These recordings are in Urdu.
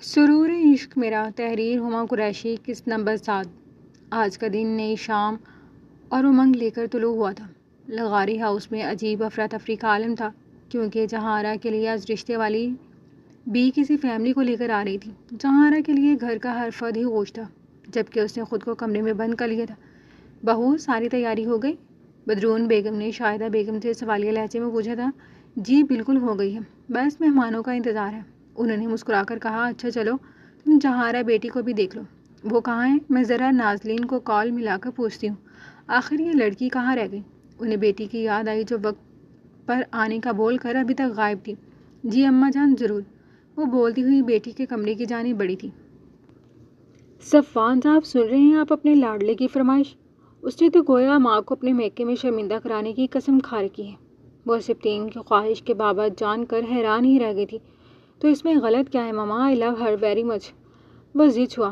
سرور عشق میرا، تحریر ہما قریشی، قسط نمبر 7۔ آج کا دن نئی شام اور امنگ لے کر طلوع ہوا تھا۔ لغاری ہاؤس میں عجیب افراتفری کا عالم تھا، کیونکہ جہانارا کے لیے آج رشتے والی بھی کسی فیملی کو لے کر آ رہی تھی۔ جہانارا کے لیے گھر کا ہر فرد ہی خوش تھا، جبکہ اس نے خود کو کمرے میں بند کر لیا تھا۔ بہو، ساری تیاری ہو گئی؟ بدرون بیگم نے شاہدہ بیگم سے سوالیہ لہجے میں پوچھا تھا۔ جی بالکل ہو گئی ہے، بس مہمانوں کا انتظار ہے، انہوں نے مسکرا کر کہا۔ اچھا چلو، تم جہانارا بیٹی کو بھی دیکھ لو۔ وہ کہاں ہے؟ میں ذرا نازلین کو کال ملا کر پوچھتی ہوں، آخر یہ لڑکی کہاں رہ گئی؟ انہیں بیٹی کی یاد آئی جو وقت پر آنے کا بول کر ابھی تک غائب تھی۔ جی اماں جان، ضرور، وہ بولتی ہوئی بیٹی کے کمرے کی جانب بڑھی تھی۔ صفوان صاحب، سن رہے ہیں آپ اپنے لاڈلے کی فرمائش؟ اس نے تو گویا ماں کو اپنے میکے میں شرمندہ کرانے کی قسم کھا رکھی ہے۔ وہ سپتین کی خواہش کے بابت جان کر حیران ہی رہ گئی تھی۔ تو اس میں غلط کیا ہے ماما؟ آئی لو ہر ویری مچ۔ وہ ضد ہوا۔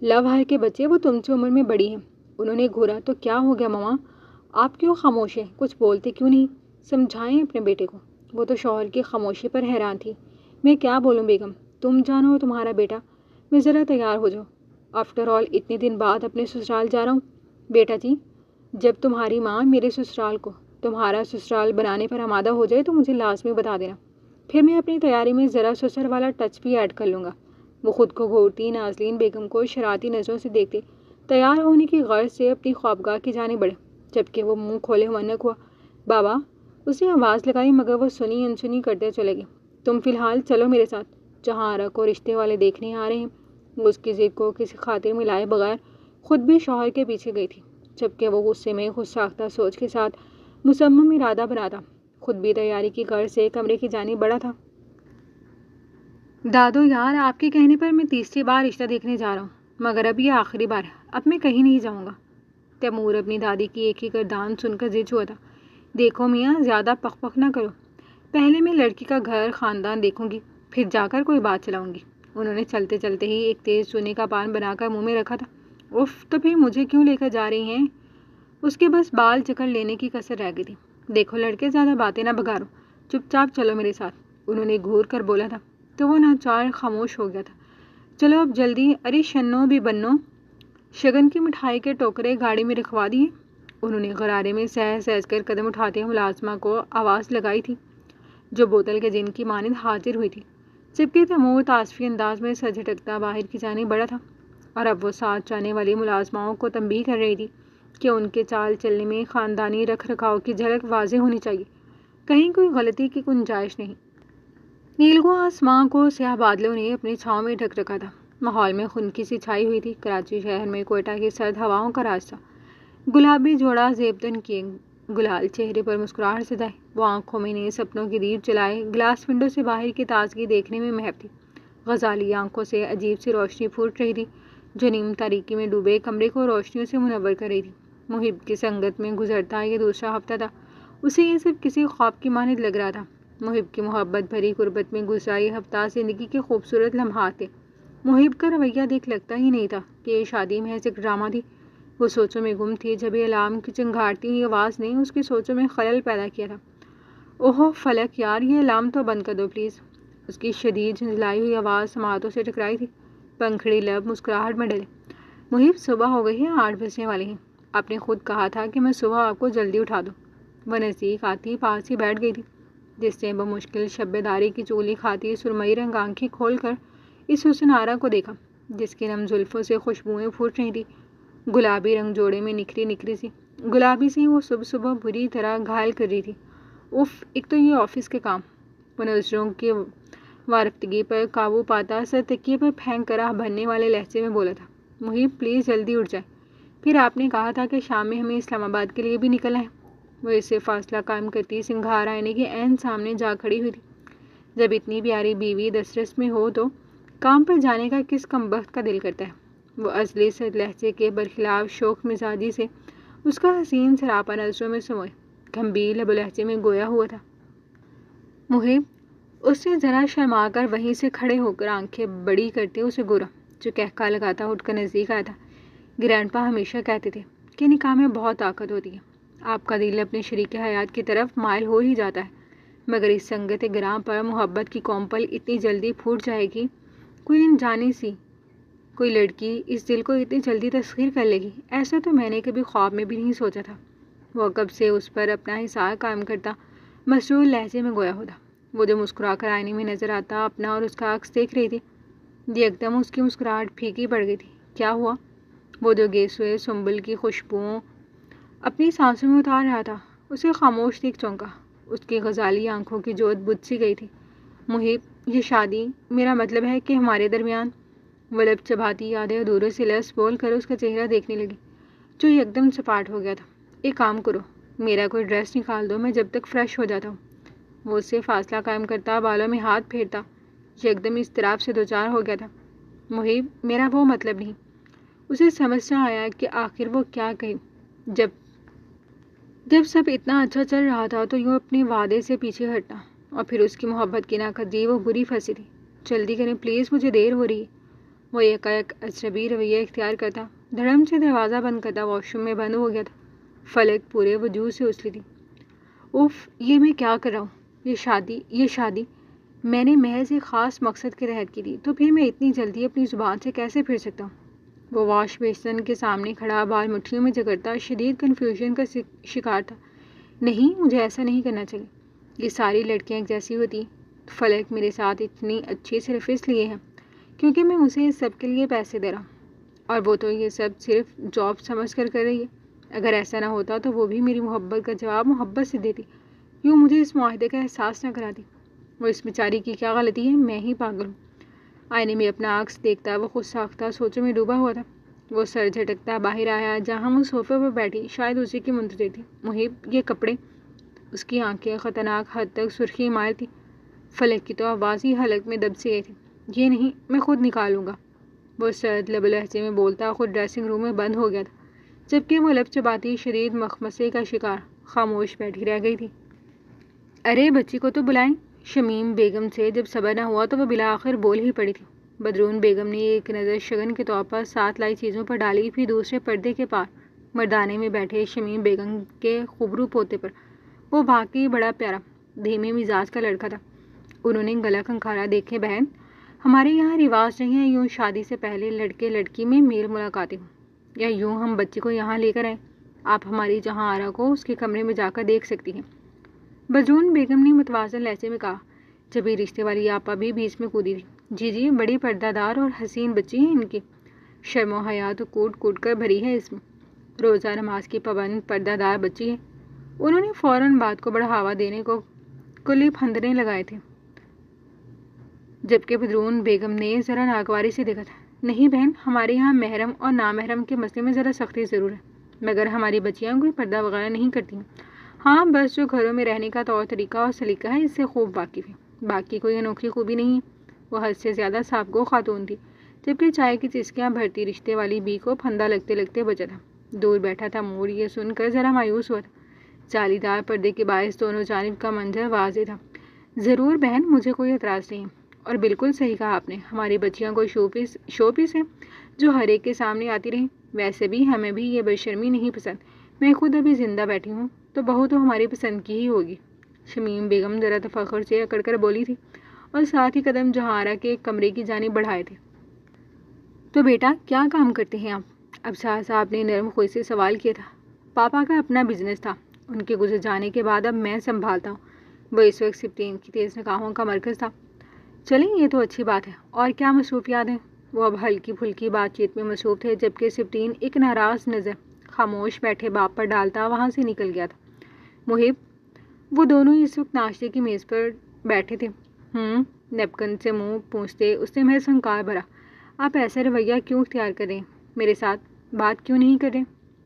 لو ہر کے بچے، وہ تم سے عمر میں بڑی ہیں۔ انہوں نے گھورا۔ تو کیا ہو گیا ماما؟ آپ کیوں خاموش ہیں؟ کچھ بولتے کیوں نہیں؟ سمجھائیں اپنے بیٹے کو۔ وہ تو شوہر کی خاموشی پر حیران تھی۔ میں کیا بولوں بیگم، تم جانو تمہارا بیٹا۔ میں ذرا تیار ہو جاؤ، آفٹر آل اتنے دن بعد اپنے سسرال جا رہا ہوں۔ بیٹا جی، جب تمہاری ماں میرے سسرال کو تمہارا سسرال بنانے پر آمادہ ہو جائے تو مجھے لازمی بتا دینا، پھر میں اپنی تیاری میں ذرا سسر والا ٹچ بھی ایڈ کر لوں گا۔ وہ خود کو گھورتی نازلین بیگم کو شرارتی نظروں سے دیکھتے تیار ہونے کی غرض سے اپنی خوابگاہ کی جانب بڑھے، جبکہ وہ منہ کھولے منک ہوا۔ بابا، اس نے آواز لگائی مگر وہ سنی انسنی کرتے چلے گئے۔ تم فی الحال چلو میرے ساتھ، جہانارا کو رشتے والے دیکھنے آ رہے ہیں۔ وہ اس کی ضد کو کسی خاطر میں لائے بغیر خود بھی شوہر کے پیچھے گئی تھی، جبکہ وہ غصے میں خود ساختہ سوچ کے ساتھ مصمم ارادہ بنا تھا، خود بھی تیاری کی غرض سے کمرے کی جانب بڑھا تھا۔ دادو یار، آپ کے کہنے پر میں تیسری بار رشتہ دیکھنے جا رہا ہوں، مگر اب یہ آخری بار ہے، اب میں کہیں نہیں جاؤں گا۔ تیمور اپنی دادی کی ایک ہی گردان سن کر ضد ہوا تھا۔ دیکھو میاں، زیادہ پخ پخ نہ کرو، پہلے میں لڑکی کا گھر خاندان دیکھوں گی، پھر جا کر کوئی بات چلاؤں گی۔ انہوں نے چلتے چلتے ہی ایک تیز چونے کا پان بنا کر منہ میں رکھا تھا۔ اف، تو پھر مجھے کیوں لے کر جا رہی ہیں؟ اس کے بس بال جکڑ لینے کی کسر رہ گئی تھی۔ دیکھو لڑکے، زیادہ باتیں نہ بگاڑو، چپ چاپ چلو میرے ساتھ، انہوں نے گھور کر بولا تھا، تو وہ ناچار خاموش ہو گیا تھا۔ چلو اب جلدی، ارے شنو بھی بنو، شگن کی مٹھائی کے ٹوکرے گاڑی میں رکھوا دیے۔ انہوں نے غرارے میں سہج سہج کر قدم اٹھاتے ملازمہ کو آواز لگائی تھی، جو بوتل کے جن کی مانند حاضر ہوئی تھی، جبکہ تیمور تعاسفی انداز میں سر جھٹکتا باہر کی جانب بڑھا تھا، اور اب وہ ساتھ جانے والی ملازماؤں کو تنبیہ کر رہی تھی کہ ان کے چال چلنے میں خاندانی رکھ رکھاؤ کی جھلک واضح ہونی چاہیے، کہیں کوئی غلطی کی گنجائش نہیں۔ نیلگوں آسمان کو سیاہ بادلوں نے اپنی چھاؤں میں ڈھک رکھا تھا، ماحول میں خنکی سی چھائی ہوئی تھی۔ کراچی شہر میں کوئٹہ کی سرد ہواؤں کا راج تھا۔ گلابی جوڑا زیبدن کیے گلال چہرے پر مسکراہٹ سجائے، وہ آنکھوں میں نے سپنوں کی دیپ جلائے گلاس ونڈو سے باہر کی تازگی دیکھنے میں محب تھی۔ غزالی آنکھوں سے عجیب سی روشنی پھوٹ رہی تھی، جو نیم تاریکی میں ڈوبے کمرے کو روشنیوں سے منور کر رہی تھی۔ محب کی سنگت میں گزرتا یہ دوسرا ہفتہ تھا، اسے یہ صرف کسی خواب کی مانند لگ رہا تھا۔ محب کی محبت بھری غربت میں گزرا یہ ہفتہ زندگی کے خوبصورت لمحات تھے۔ محب کا رویہ دیکھ لگتا ہی نہیں تھا کہ یہ شادی محض ایک ڈرامہ تھی۔ وہ سوچوں میں گم تھی جب الارم کی چنگھاڑتی ہوئی آواز نے اس کی سوچوں میں خلل پیدا کیا تھا۔ اوہو فلک یار، یہ الارم تو بند کر دو پلیز۔ اس کی شدید جھنجھلائی ہوئی آواز سماعتوں سے ٹکرائی تھی۔ پنکھڑی لب مسکراہٹ میں ڈلے۔ محب، صبح ہو گئی ہے، 8 بجنے والی ہیں، آپ نے خود کہا تھا کہ میں صبح آپ کو جلدی اٹھا دوں۔ وہ نزدیک آتی پاس ہی بیٹھ گئی تھی، جس نے بمشکل شب داری کی چولی کھاتی سرمئی رنگ آنکھیں کھول کر اس حسن آرا کو دیکھا، جس کی نم زلفوں سے خوشبوئیں پھوٹ رہی تھی، گلابی رنگ جوڑے میں نکھری نکھری سی گلابی سی وہ صبح صبح بری طرح گھائل کر رہی تھی۔ اف، ایک تو یہ آفس کے کام۔ وہ نظروں کی وارفتگی پر قابو پاتا سر تکیے پر پھینک کر آہ بھرنے والے لہجے میں بولا تھا، محب پلیز جلدی اٹھ جائے، پھر آپ نے کہا تھا کہ شام میں ہمیں اسلام آباد کے لیے بھی نکلنا ہے۔ وہ اس سے فاصلہ قائم کرتی سنگھار آئینے کے عین سامنے جا کھڑی ہوئی تھی۔ جب اتنی پیاری بیوی دسترس میں ہو تو کام پر جانے کا کس کمبخت کا دل کرتا ہے۔ وہ ازلی سے لہجے کے برخلاف شوخ مزاجی سے اس کا حسین سراپا نظروں میں سموئے گھمبیر لب و لہجے میں گویا ہوا تھا۔ محب، اس نے ذرا شرما کر وہیں سے کھڑے ہو کر آنکھیں بڑی کرتے اسے گورا، جو کہکا لگاتا اٹھ کر نزدیک آیا تھا۔ گرینڈ پا ہمیشہ کہتے تھے کہ نکاح میں بہت طاقت ہوتی ہے، آپ کا دل اپنے شریک حیات کی طرف مائل ہو ہی جاتا ہے، مگر اس سنگت گراں پر محبت کی کومپل اتنی جلدی پھوٹ جائے گی کوئی انجانی سی کوئی لڑکی اس دل کو اتنی جلدی تسخیر کر لے گی، ایسا تو میں نے کبھی خواب میں بھی نہیں سوچا تھا۔ وہ کب سے اس پر اپنا حصار قائم کرتا مسرور لہجے میں گویا ہوتا۔ وہ جو مسکرا کر آئینے میں نظر آتا اپنا اور اس کا عکس دیکھ رہی تھی، یکدم اس کی مسکراہٹ پھیکی پڑ گئی تھی۔ کیا ہوا؟ وہ جو گیس ہوئے سنبل کی خوشبوؤں اپنی سانسوں میں اتار رہا تھا، اسے خاموش دیکھ چونکا۔ اس کی غزالی آنکھوں کی جوت بجھ سی گئی تھی۔ محب، یہ شادی، میرا مطلب ہے کہ ہمارے درمیان۔ وہ لب چباتی آدھے ادھورے سے لفظ بول کر اس کا چہرہ دیکھنے لگی جو یکدم سپاٹ ہو گیا تھا۔ ایک کام کرو، میرا کوئی ڈریس نکال دو، میں جب تک فریش ہو جاتا ہوں۔ وہ اس سے فاصلہ قائم کرتا بالوں میں ہاتھ پھیرتا یکدم اضطراب سے دوچار ہو گیا تھا۔ محب، میرا وہ مطلب نہیں۔ اسے سمجھ نہ آیا کہ آخر وہ کیا کہے۔ جب سب اتنا اچھا چل رہا تھا تو یوں اپنے وعدے سے پیچھے ہٹنا، اور پھر اس کی محبت کی ناقدری وہ بری پھنسی تھی۔ جلدی کریں پلیز، مجھے دیر ہو رہی ہے۔ وہ یکایک اجنبی رویہ اختیار کرتا دھڑم سے دروازہ بند کرتا واش روم میں بند ہو گیا تھا۔ فلک پورے وجود سے اچھلی تھی۔ اف، یہ میں کیا کر رہا ہوں؟ یہ شادی میں نے محض ایک خاص مقصد کے تحت کی تھی، تو پھر میں اتنی جلدی اپنی زبان سے کیسے پھر سکتا ہوں؟ وہ واش بیسن کے سامنے کھڑا بال مٹھیوں میں جگڑتا شدید کنفیوژن کا شکار تھا۔ نہیں، مجھے ایسا نہیں کرنا چاہیے۔ یہ ساری لڑکیاں ایک جیسی ہوتی، فلک میرے ساتھ اتنی اچھی صرف اس لیے ہے کیونکہ میں اسے اس سب کے لیے پیسے دے رہا ہوں، اور وہ تو یہ سب صرف جاب سمجھ کر رہی ہے۔ اگر ایسا نہ ہوتا تو وہ بھی میری محبت کا جواب محبت سے دیتی، یوں مجھے اس معاہدے کا احساس نہ کراتی۔ وہ اس بیچاری کی کیا غلطی ہے؟ میں ہی پاگل ہوں۔ آئینے میں اپنا عکس دیکھتا وہ خود ساختہ سوچوں میں ڈوبا ہوا تھا۔ وہ سر جھٹکتا باہر آیا جہاں وہ صوفے پر بیٹھی شاید اسی کی منتظر تھی۔ محب، یہ کپڑے؟ اس کی آنکھیں خطرناک حد تک سرخی مائل تھی۔ فلک کی تو آواز ہی حلق میں دب سی گئی تھی۔ یہ نہیں، میں خود نکالوں گا۔ وہ سرد لب لہجے میں بولتا خود ڈریسنگ روم میں بند ہو گیا تھا، جبکہ وہ لب چباتی شدید مخمصے کا شکار خاموش بیٹھی رہ گئی تھی۔ ارے بچی کو تو بلائیں۔ شمیم بیگم سے جب صبر نہ ہوا تو وہ بالآخر بول ہی پڑی تھی۔ بدرون بیگم نے ایک نظر شگن کے طور پر ساتھ لائی چیزوں پر ڈالی، پھر دوسرے پردے کے پار مردانے میں بیٹھے شمیم بیگم کے خوبرو پوتے پر۔ وہ واقعی بڑا پیارا دھیمے مزاج کا لڑکا تھا۔ انہوں نے گلا کھنکھارا، دیکھیں بہن، ہمارے یہاں رواج نہیں ہے یوں شادی سے پہلے لڑکے لڑکی میں میل ملاقاتیں ہوں، یا یوں ہم بچے کو یہاں لے کر آئیں۔ آپ ہماری جہاں آرا کو اس کے کمرے میں جا کر دیکھ سکتی ہیں۔ بدرون بیگم نے متوازن لہجے میں کہا، جبھی رشتے والی آپا بھی بیچ میں کودی تھی۔ جی بڑی پردہ دار اور حسین بچی ہے ان کی، شرم و حیا تو کوٹ کوٹ کر بھری ہے اس میں، روزہ نماز کی پابند پردہ دار بچی ہے۔ انہوں نے فوراً بات کو بڑھاوا دینے کو کلی پھندنے لگائے تھے، جبکہ بدرون بیگم نے ذرا ناگواری سے دیکھا تھا۔ نہیں بہن، ہمارے یہاں محرم اور نامحرم کے مسئلے میں ذرا سختی ضرور ہے، مگر ہماری بچیاں کوئی پردہ وغیرہ نہیں کرتی ہیں۔ ہاں، بس جو گھروں میں رہنے کا طور طریقہ اور سلیقہ ہے اس سے خوب واقف ہے، باقی کوئی انوکھی خوبی نہیں ہے۔ وہ حد سے زیادہ صابگو خاتون تھی، جبکہ چائے کی چسکیاں بھرتی رشتے والی بی کو پھندا لگتے لگتے بچا تھا۔ دور بیٹھا تھا مور یہ سن کر ذرا مایوس ہوا تھا۔ جالی دار پردے کے باعث دونوں جانب کا منظر واضح تھا۔ ضرور بہن، مجھے کوئی اعتراض نہیں ہے، اور بالکل صحیح کہا آپ نے، ہماری بچیاں کوئی شو پیس ہیں جو ہر ایک کے سامنے آتی رہیں۔ ویسے بھی ہمیں بھی یہ بے شرمی نہیں پسند، میں خود ابھی زندہ بیٹھی ہوں تو بہو تو ہماری پسند کی ہی ہوگی۔ شمیم بیگم ذرا تفخر سے اکڑ کر بولی تھی اور ساتھ ہی قدم جہارا کے کمرے کی جانب بڑھائے تھے۔ تو بیٹا کیا کام کرتے ہیں آپ؟ ابصار صاحب نے نرم خوئی سے سوال کیا تھا۔ پاپا کا اپنا بزنس تھا، ان کے گزر جانے کے بعد اب میں سنبھالتا ہوں۔ وہ اس وقت سپرین کی تیز نگاہوں کا مرکز تھا۔ چلیں، یہ تو اچھی بات ہے، اور کیا مصروفیات ہیں؟ وہ اب ہلکی پھلکی بات چیت میں مصروف تھے، جبکہ سپرین ایک ناراض نظر خاموش بیٹھے باپ پر ڈالتا وہاں سے نکل گیا تھا۔ محب، وہ دونوں اس وقت ناشتے کی میز پر بیٹھے تھے۔ نیپکن سے منہ پونچھتے اس نے محض ہنکار بھرا، آپ ایسا رویہ کیوں اختیار کر رہے ہیں؟ میرے ساتھ بات کیوں نہیں کر رہے؟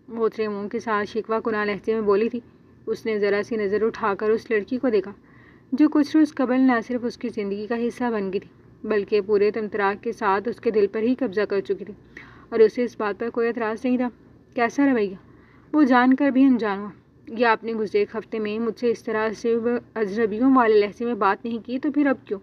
وہ اترے منہ کے ساتھ شکوہ کناں لہجے میں بولی تھی۔ اس نے ذرا سی نظر اٹھا کر اس لڑکی کو دیکھا جو کچھ روز قبل نہ صرف اس کی زندگی کا حصہ بن گئی تھی بلکہ پورے تمطراق کے ساتھ اس کے دل پر ہی قبضہ کر چکی تھی، اور اسے اس بات پر کوئی اعتراض نہیں تھا۔ کیسا رویہ؟ وہ جان کر بھی انجان ہوا، یا آپ نے گزرے ایک ہفتے میں مجھ سے اس طرح سے اجنبیوں والے لہجے میں بات نہیں کی تو پھر اب کیوں؟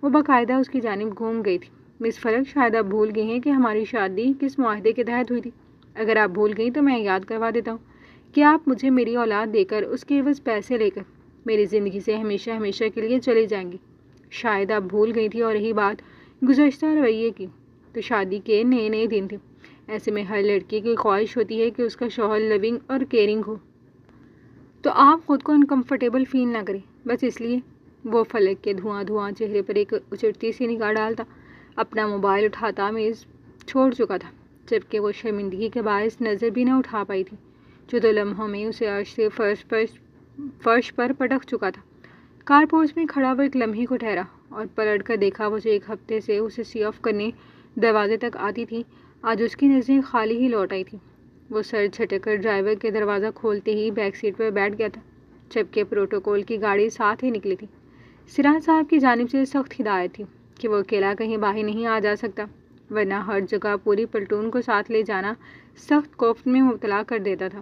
وہ باقاعدہ اس کی جانب گھوم گئی تھی۔ مس فلک، شاید آپ بھول گئی ہیں کہ ہماری شادی کس معاہدے کے تحت ہوئی تھی۔ اگر آپ بھول گئی تو میں یاد کروا دیتا ہوں کہ آپ مجھے میری اولاد دے کر اس کے عوض پیسے لے کر میری زندگی سے ہمیشہ ہمیشہ کے لیے چلی جائیں گی۔ شاید آپ بھول گئی تھی، اور رہی بات گزشتہ رویے کی تو شادی کے نئے نئے دن تھے. ایسے میں ہر لڑکی کی خواہش ہوتی ہے کہ اس کا شوہر لونگ اور کیئرنگ ہو، تو آپ خود کو انکمفرٹیبل فیل نہ کریں بس اس لیے. وہ فلک کے دھواں چہرے پر ایک اچٹتی سی نگاہ ڈالتا، اپنا موبائل اٹھاتا میز چھوڑ چکا تھا، جبکہ وہ شرمندگی کے باعث نظر بھی نہ اٹھا پائی تھی جو 2 لمحوں میں اسے عرش سے فرش پر پٹک چکا تھا. کار پورچ میں کھڑا وہ ایک لمحے کو ٹھہرا اور پلٹ کر دیکھا. وہ جو ایک ہفتے سے اسے سی آف کرنے دروازے تک آتی تھی، آج اس کی نظریں خالی ہی لوٹ آئی تھی. وہ سر جھٹک کر ڈرائیور کے دروازہ کھولتے ہی بیک سیٹ پر بیٹھ گیا تھا، جبکہ پروٹوکول کی گاڑی ساتھ ہی نکلی تھی. سراج صاحب کی جانب سے سخت ہدایت تھی کہ وہ اکیلا کہیں باہر نہیں آ جا سکتا، ورنہ ہر جگہ پوری پلٹون کو ساتھ لے جانا سخت خوف میں مبتلا کر دیتا تھا.